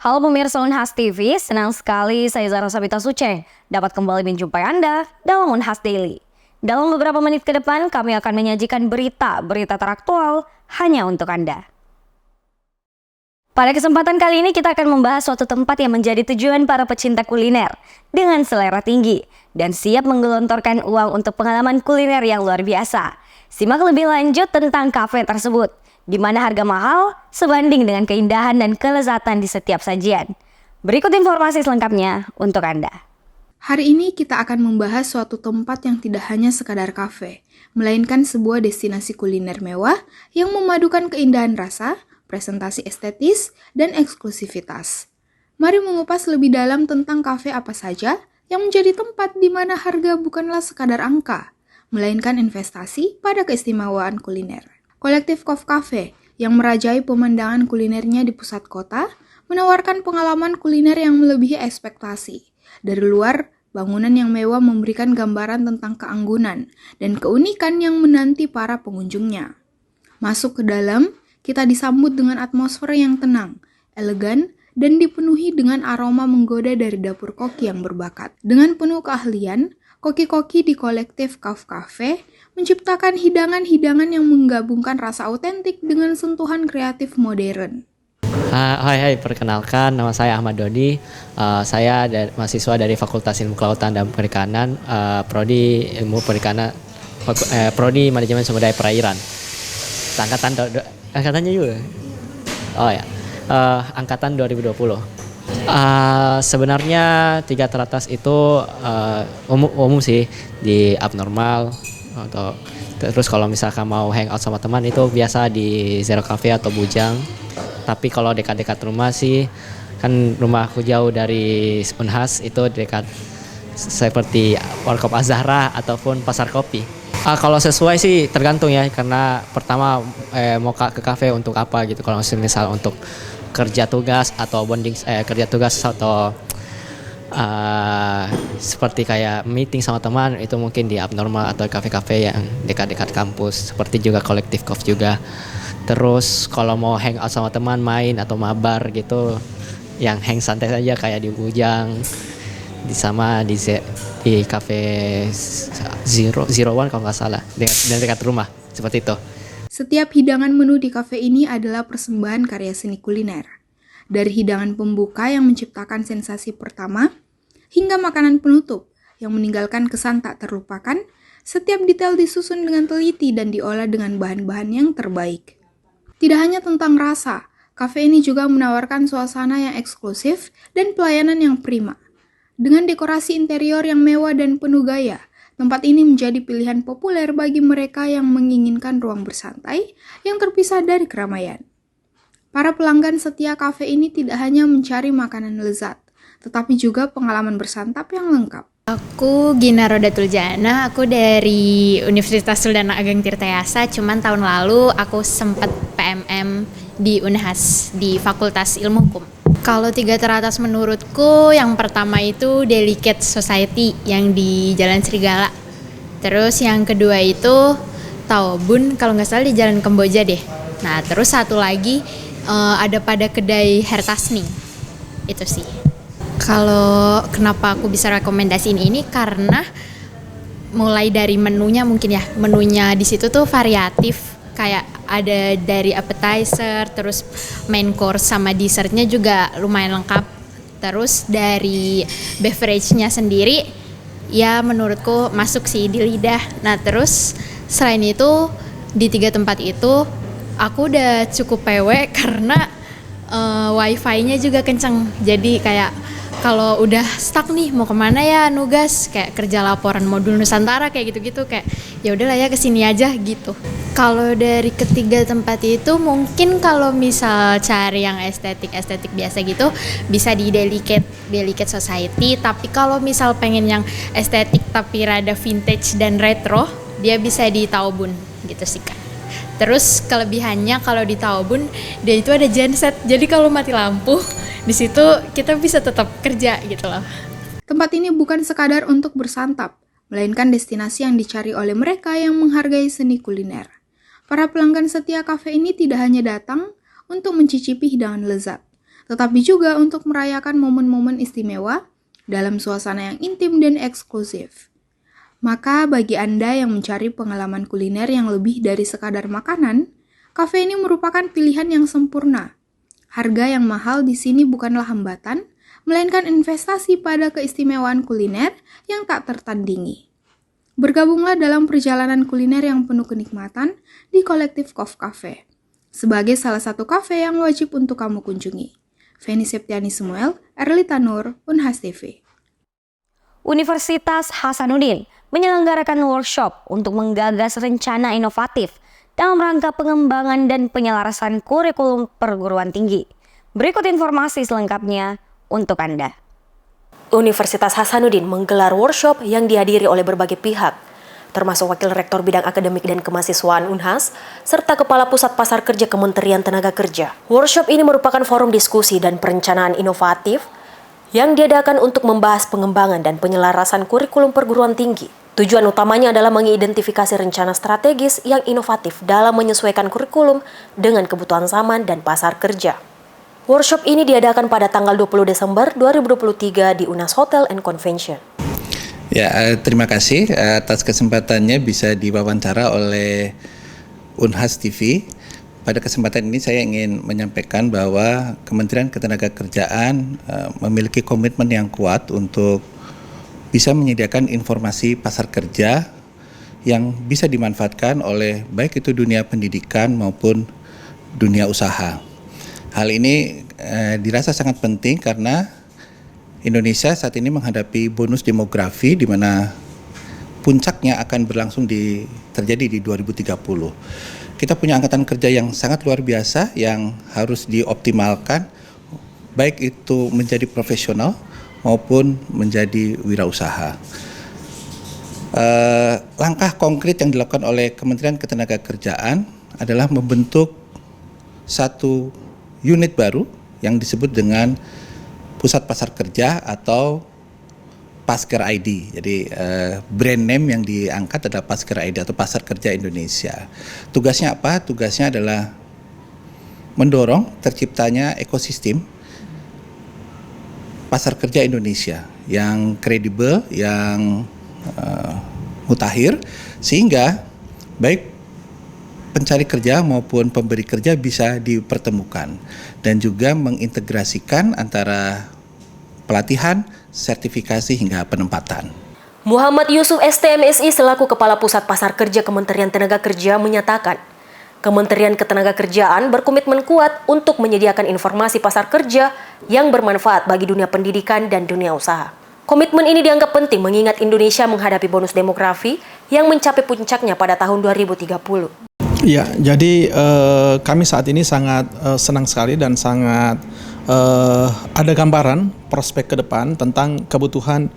Halo pemirsa Unhas TV, senang sekali saya Zara Sabita Suce dapat kembali menjumpai Anda dalam Unhas Daily. Dalam beberapa menit ke depan kami akan menyajikan berita teraktual hanya untuk Anda. Pada kesempatan kali ini kita akan membahas suatu tempat yang menjadi tujuan para pecinta kuliner dengan selera tinggi dan siap menggelontorkan uang untuk pengalaman kuliner yang luar biasa. Simak lebih lanjut tentang kafe tersebut, di mana harga mahal sebanding dengan keindahan dan kelezatan di setiap sajian. Berikut informasi selengkapnya untuk Anda. Hari ini kita akan membahas suatu tempat yang tidak hanya sekadar kafe, melainkan sebuah destinasi kuliner mewah yang memadukan keindahan rasa, presentasi estetis, dan eksklusivitas. Mari mengupas lebih dalam tentang kafe apa saja yang menjadi tempat di mana harga bukanlah sekadar angka, melainkan investasi pada keistimewaan kuliner. Kolektif Kof Cafe yang merajai pemandangan kulinernya di pusat kota menawarkan pengalaman kuliner yang melebihi ekspektasi. Dari luar, bangunan yang mewah memberikan gambaran tentang keanggunan dan keunikan yang menanti para pengunjungnya. Masuk ke dalam, kita disambut dengan atmosfer yang tenang, elegan, dan dipenuhi dengan aroma menggoda dari dapur koki yang berbakat. Dengan penuh keahlian, koki-koki di kolektif Kof Cafe menciptakan hidangan-hidangan yang menggabungkan rasa autentik dengan sentuhan kreatif modern. Hai, perkenalkan nama saya Ahmad Dodi. Saya mahasiswa dari Fakultas Ilmu Kelautan dan Perikanan, Prodi Ilmu Perikanan, Prodi Manajemen Sumber Daya Perairan. Angkatannya juga. Angkatan 2020. Sebenarnya 3 teratas itu umum sih di abnormal. Atau terus kalau misalkan mau hangout sama teman itu biasa di Zero Cafe atau Bujang. Tapi kalau dekat-dekat rumah sih, kan rumahku jauh dari Unhas, itu dekat seperti Warkop Azahra ataupun Pasar Kopi. Kalau sesuai sih tergantung ya, karena pertama mau ke kafe untuk apa gitu. Kalau misal untuk kerja tugas atau kerja tugas atau seperti kayak meeting sama teman, itu mungkin di abnormal atau kafe-kafe yang dekat-dekat kampus, seperti juga kolektif Kof juga. Terus kalau mau hangout sama teman, main atau mabar gitu, yang hang santai saja kayak di Bujang, di kafe Zero One kalau nggak salah, dekat rumah, seperti itu. Setiap hidangan menu di kafe ini adalah persembahan karya seni kuliner. Dari hidangan pembuka yang menciptakan sensasi pertama, hingga makanan penutup yang meninggalkan kesan tak terlupakan, setiap detail disusun dengan teliti dan diolah dengan bahan-bahan yang terbaik. Tidak hanya tentang rasa, kafe ini juga menawarkan suasana yang eksklusif dan pelayanan yang prima. Dengan dekorasi interior yang mewah dan penuh gaya, tempat ini menjadi pilihan populer bagi mereka yang menginginkan ruang bersantai yang terpisah dari keramaian. Para pelanggan setia kafe ini tidak hanya mencari makanan lezat, tetapi juga pengalaman bersantap yang lengkap. Aku Gina Rodatul Jana, aku dari Universitas Suldana Ageng Tirtayasa, cuman tahun lalu aku sempat PMM di Unhas, di Fakultas Ilmu Hukum. Kalau 3 teratas menurutku, yang pertama itu Delicate Society yang di Jalan Serigala. Terus yang kedua itu Taobun, kalau nggak salah di Jalan Kamboja deh. Nah terus satu lagi ada pada kedai Hertasning, itu sih. Kalau kenapa aku bisa rekomendasiin ini, karena mulai dari menunya mungkin ya, menunya di situ tuh variatif, kayak ada dari appetizer, terus main course sama dessertnya juga lumayan lengkap. Terus dari beverage-nya sendiri, ya menurutku masuk sih di lidah. Nah terus selain itu di 3 tempat itu aku udah cukup PW karena wifi-nya juga kenceng. Jadi kayak kalau udah stuck nih mau kemana ya nugas, kayak kerja laporan modul Nusantara kayak gitu-gitu, kayak ya udahlah ya kesini aja gitu. Kalau dari ketiga tempat itu mungkin kalau misal cari yang estetik biasa gitu bisa di Delicate Society. Tapi kalau misal pengen yang estetik tapi rada vintage dan retro, dia bisa di Taobun gitu sih kan. Terus kelebihannya kalau di Taobun dia itu ada genset, jadi kalau mati lampu di situ kita bisa tetap kerja gitu loh. Tempat ini bukan sekadar untuk bersantap, melainkan destinasi yang dicari oleh mereka yang menghargai seni kuliner. Para pelanggan setia kafe ini tidak hanya datang untuk mencicipi hidangan lezat, tetapi juga untuk merayakan momen-momen istimewa dalam suasana yang intim dan eksklusif. Maka bagi Anda yang mencari pengalaman kuliner yang lebih dari sekadar makanan, kafe ini merupakan pilihan yang sempurna. Harga yang mahal di sini bukanlah hambatan, melainkan investasi pada keistimewaan kuliner yang tak tertandingi. Bergabunglah dalam perjalanan kuliner yang penuh kenikmatan di Kolektif Kof Cafe, sebagai salah satu kafe yang wajib untuk kamu kunjungi. Feni Septiani Samuel, Erlita Nur, Unhas TV. Universitas Hasanuddin menyelenggarakan workshop untuk menggagas rencana inovatif dalam rangka pengembangan dan penyelarasan kurikulum perguruan tinggi. Berikut informasi selengkapnya untuk Anda. Universitas Hasanuddin menggelar workshop yang dihadiri oleh berbagai pihak, termasuk Wakil Rektor Bidang Akademik dan Kemahasiswaan Unhas, serta Kepala Pusat Pasar Kerja Kementerian Tenaga Kerja. Workshop ini merupakan forum diskusi dan perencanaan inovatif yang diadakan untuk membahas pengembangan dan penyelarasan kurikulum perguruan tinggi. Tujuan utamanya adalah mengidentifikasi rencana strategis yang inovatif dalam menyesuaikan kurikulum dengan kebutuhan zaman dan pasar kerja. Workshop ini diadakan pada tanggal 20 Desember 2023 di Unas Hotel and Convention. Ya, terima kasih atas kesempatannya bisa diwawancara oleh Unhas TV. Pada kesempatan ini saya ingin menyampaikan bahwa Kementerian Ketenagakerjaan memiliki komitmen yang kuat untuk bisa menyediakan informasi pasar kerja yang bisa dimanfaatkan oleh baik itu dunia pendidikan maupun dunia usaha. Hal ini dirasa sangat penting karena Indonesia saat ini menghadapi bonus demografi di mana puncaknya akan berlangsung terjadi di 2030. Kita punya angkatan kerja yang sangat luar biasa yang harus dioptimalkan baik itu menjadi profesional maupun menjadi wirausaha. Langkah konkret yang dilakukan oleh Kementerian Ketenagakerjaan adalah membentuk satu unit baru yang disebut dengan Pusat Pasar Kerja atau Pasker ID. Jadi brand name yang diangkat adalah Pasker ID atau Pasar Kerja Indonesia. Tugasnya apa? Tugasnya adalah mendorong terciptanya ekosistem pasar kerja Indonesia yang kredibel, yang mutakhir, sehingga baik pencari kerja maupun pemberi kerja bisa dipertemukan dan juga mengintegrasikan antara pelatihan, sertifikasi hingga penempatan. Muhammad Yusuf STMSI selaku Kepala Pusat Pasar Kerja Kementerian Tenaga Kerja menyatakan, Kementerian Ketenagakerjaan berkomitmen kuat untuk menyediakan informasi pasar kerja yang bermanfaat bagi dunia pendidikan dan dunia usaha. Komitmen ini dianggap penting mengingat Indonesia menghadapi bonus demografi yang mencapai puncaknya pada tahun 2030. Ya, jadi kami saat ini sangat senang sekali dan sangat ada gambaran prospek ke depan tentang kebutuhan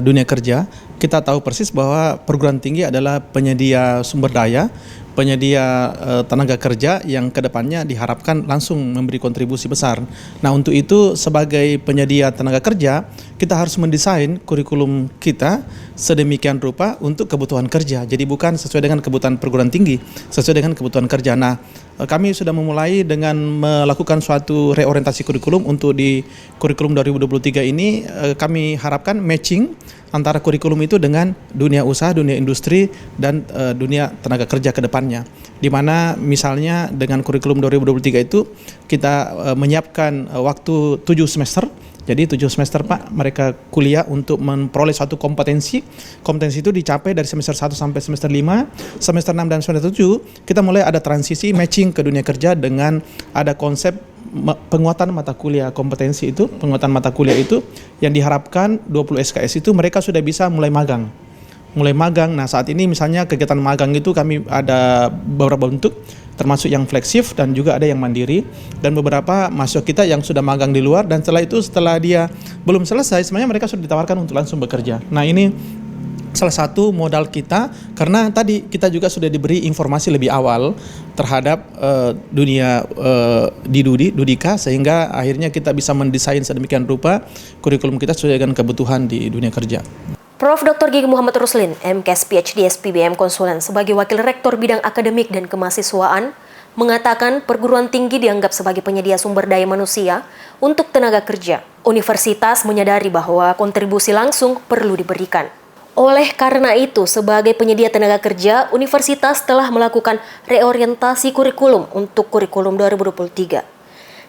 dunia kerja. Kita tahu persis bahwa perguruan tinggi adalah penyedia sumber daya, penyedia tenaga kerja yang kedepannya diharapkan langsung memberi kontribusi besar. Nah, untuk itu sebagai penyedia tenaga kerja, kita harus mendesain kurikulum kita sedemikian rupa untuk kebutuhan kerja. Jadi bukan sesuai dengan kebutuhan perguruan tinggi, sesuai dengan kebutuhan kerja. Nah, kami sudah memulai dengan melakukan suatu reorientasi kurikulum untuk di kurikulum 2023 ini. Kami harapkan matching antara kurikulum itu dengan dunia usaha, dunia industri, dan dunia tenaga kerja ke depannya. Di mana misalnya dengan kurikulum 2023 itu kita menyiapkan waktu 7 semester. Jadi 7 semester Pak, mereka kuliah untuk memperoleh suatu kompetensi. Kompetensi itu dicapai dari semester 1 sampai semester 5, semester 6 dan semester 7, kita mulai ada transisi matching ke dunia kerja dengan ada konsep penguatan mata kuliah kompetensi itu, penguatan mata kuliah itu yang diharapkan 20 SKS itu mereka sudah bisa mulai magang. Nah, saat ini misalnya kegiatan magang itu kami ada beberapa bentuk, termasuk yang fleksif dan juga ada yang mandiri, dan beberapa mahasiswa kita yang sudah magang di luar, dan setelah dia belum selesai sebenarnya mereka sudah ditawarkan untuk langsung bekerja. Nah, ini salah satu modal kita karena tadi kita juga sudah diberi informasi lebih awal terhadap dunia di Dudika, sehingga akhirnya kita bisa mendesain sedemikian rupa kurikulum kita sesuai dengan kebutuhan di dunia kerja. Prof. Dr. Gigi Muhammad Ruslin, MKes PhD SPBM Konsulen sebagai Wakil Rektor Bidang Akademik dan Kemahasiswaan, mengatakan perguruan tinggi dianggap sebagai penyedia sumber daya manusia untuk tenaga kerja. Universitas menyadari bahwa kontribusi langsung perlu diberikan. Oleh karena itu, sebagai penyedia tenaga kerja, universitas telah melakukan reorientasi kurikulum untuk kurikulum 2023.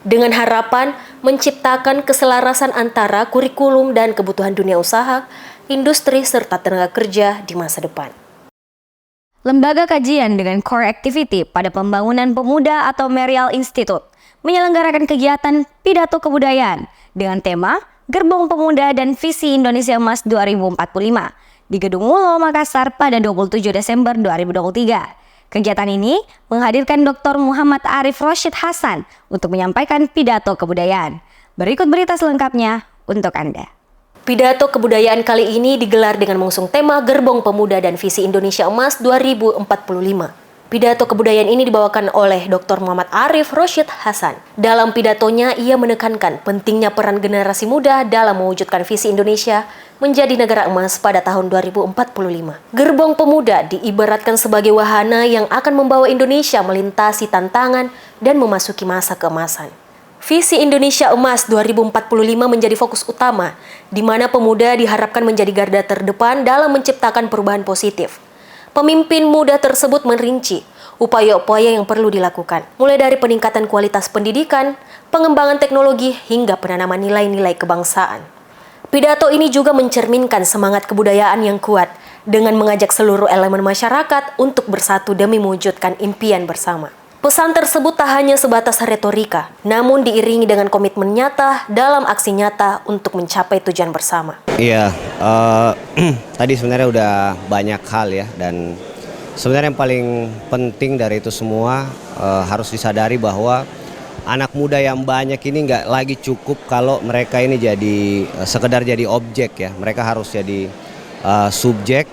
Dengan harapan menciptakan keselarasan antara kurikulum dan kebutuhan dunia usaha, industri, serta tenaga kerja di masa depan. Lembaga Kajian dengan Core Activity pada Pembangunan Pemuda atau Merial Institute menyelenggarakan kegiatan Pidato Kebudayaan dengan tema Gerbong Pemuda dan Visi Indonesia Emas 2045 di Gedung Mulo, Makassar pada 27 Desember 2023. Kegiatan ini menghadirkan Dr. Muhammad Arif Roshid Hasan untuk menyampaikan pidato kebudayaan. Berikut berita selengkapnya untuk Anda. Pidato kebudayaan kali ini digelar dengan mengusung tema Gerbong Pemuda dan Visi Indonesia Emas 2045. Pidato kebudayaan ini dibawakan oleh Dr. Muhammad Arif Roshid Hasan. Dalam pidatonya, ia menekankan pentingnya peran generasi muda dalam mewujudkan visi Indonesia menjadi negara emas pada tahun 2045. Gerbong Pemuda diibaratkan sebagai wahana yang akan membawa Indonesia melintasi tantangan dan memasuki masa keemasan. Visi Indonesia Emas 2045 menjadi fokus utama, di mana pemuda diharapkan menjadi garda terdepan dalam menciptakan perubahan positif. Pemimpin muda tersebut merinci upaya-upaya yang perlu dilakukan, mulai dari peningkatan kualitas pendidikan, pengembangan teknologi, hingga penanaman nilai-nilai kebangsaan. Pidato ini juga mencerminkan semangat kebudayaan yang kuat, dengan mengajak seluruh elemen masyarakat untuk bersatu demi mewujudkan impian bersama. Pesan tersebut tak hanya sebatas retorika, namun diiringi dengan komitmen nyata dalam aksi nyata untuk mencapai tujuan bersama. Iya, tadi sebenarnya udah banyak hal ya, dan sebenarnya yang paling penting dari itu semua harus disadari bahwa anak muda yang banyak ini nggak lagi cukup kalau mereka ini jadi sekedar jadi objek ya, mereka harus jadi subjek.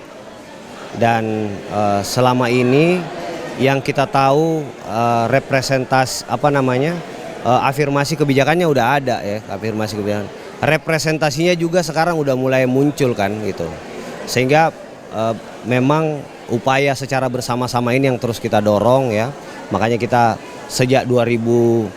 Dan selama ini yang kita tahu afirmasi kebijakannya udah ada ya, afirmasi kebijakan. Representasinya juga sekarang udah mulai muncul kan gitu. Sehingga memang upaya secara bersama-sama ini yang terus kita dorong ya. Makanya kita sejak 2010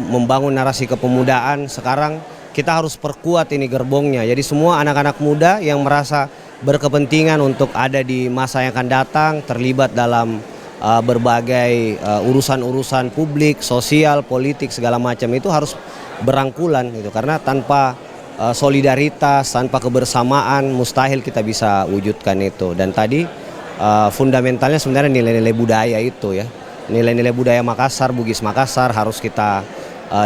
membangun narasi kepemudaan, sekarang kita harus perkuat ini gerbongnya. Jadi semua anak-anak muda yang merasa berkepentingan untuk ada di masa yang akan datang, terlibat dalam berbagai urusan-urusan publik, sosial, politik, segala macam itu harus berangkulan gitu. Karena tanpa solidaritas, tanpa kebersamaan mustahil kita bisa wujudkan itu. Dan tadi fundamentalnya sebenarnya nilai-nilai budaya itu ya. Nilai-nilai budaya Makassar, Bugis Makassar harus kita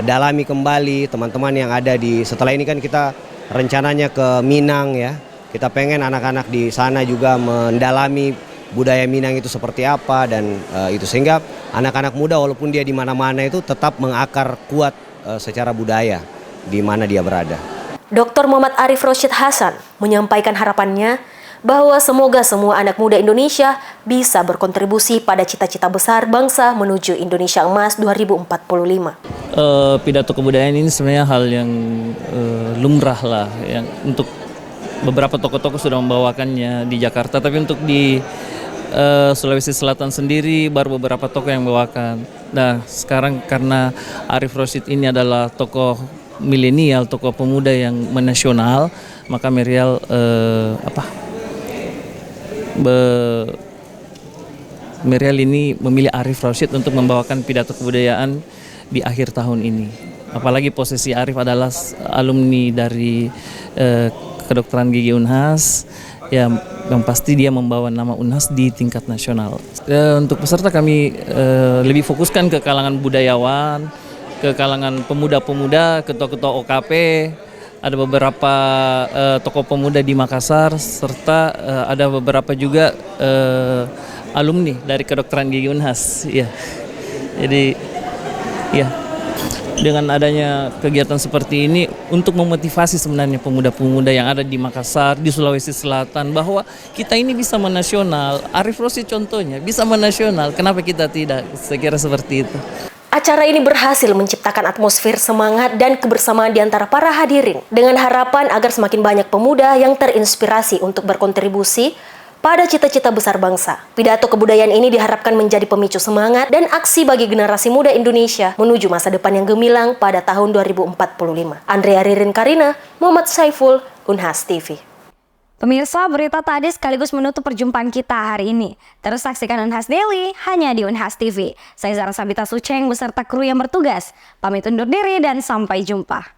dalami kembali. Teman-teman yang ada di, setelah ini kan kita rencananya ke Minang ya. Kita pengen anak-anak di sana juga mendalami budaya Minang itu seperti apa, dan itu sehingga anak-anak muda walaupun dia di mana-mana itu tetap mengakar kuat secara budaya di mana dia berada. Dr. Muhammad Arif Roshid Hasan menyampaikan harapannya bahwa semoga semua anak muda Indonesia bisa berkontribusi pada cita-cita besar bangsa menuju Indonesia Emas 2045. Pidato kebudayaan ini sebenarnya hal yang lumrah lah, yang untuk beberapa tokoh-tokoh sudah membawakannya di Jakarta, tapi untuk di Sulawesi Selatan sendiri baru beberapa tokoh yang membawakan. Nah, sekarang karena Arif Roshid ini adalah tokoh milenial, tokoh pemuda yang menasional, maka Merial Merial ini memilih Arif Roshid untuk membawakan pidato kebudayaan di akhir tahun ini. Apalagi posisi Arif adalah alumni dari kedokteran gigi Unhas, ya yang pasti dia membawa nama Unhas di tingkat nasional. Untuk peserta kami lebih fokuskan ke kalangan budayawan, ke kalangan pemuda-pemuda, ketua-ketua OKP, ada beberapa tokoh pemuda di Makassar, serta ada beberapa juga alumni dari kedokteran gigi Unhas. Ya, jadi ya. Dengan adanya kegiatan seperti ini untuk memotivasi sebenarnya pemuda-pemuda yang ada di Makassar, di Sulawesi Selatan, bahwa kita ini bisa menasional. Arif Roshid contohnya bisa menasional, kenapa kita tidak? Saya kira seperti itu. Acara ini berhasil menciptakan atmosfer semangat dan kebersamaan di antara para hadirin dengan harapan agar semakin banyak pemuda yang terinspirasi untuk berkontribusi pada cita-cita besar bangsa. Pidato kebudayaan ini diharapkan menjadi pemicu semangat dan aksi bagi generasi muda Indonesia menuju masa depan yang gemilang pada tahun 2045. Andrea Ririn Karina, Muhammad Saiful, Unhas TV. Pemirsa, berita tadi sekaligus menutup perjumpaan kita hari ini. Terus saksikan Unhas Daily hanya di Unhas TV. Saya Zara Sabita Suceng beserta kru yang bertugas. Pamit undur diri dan sampai jumpa.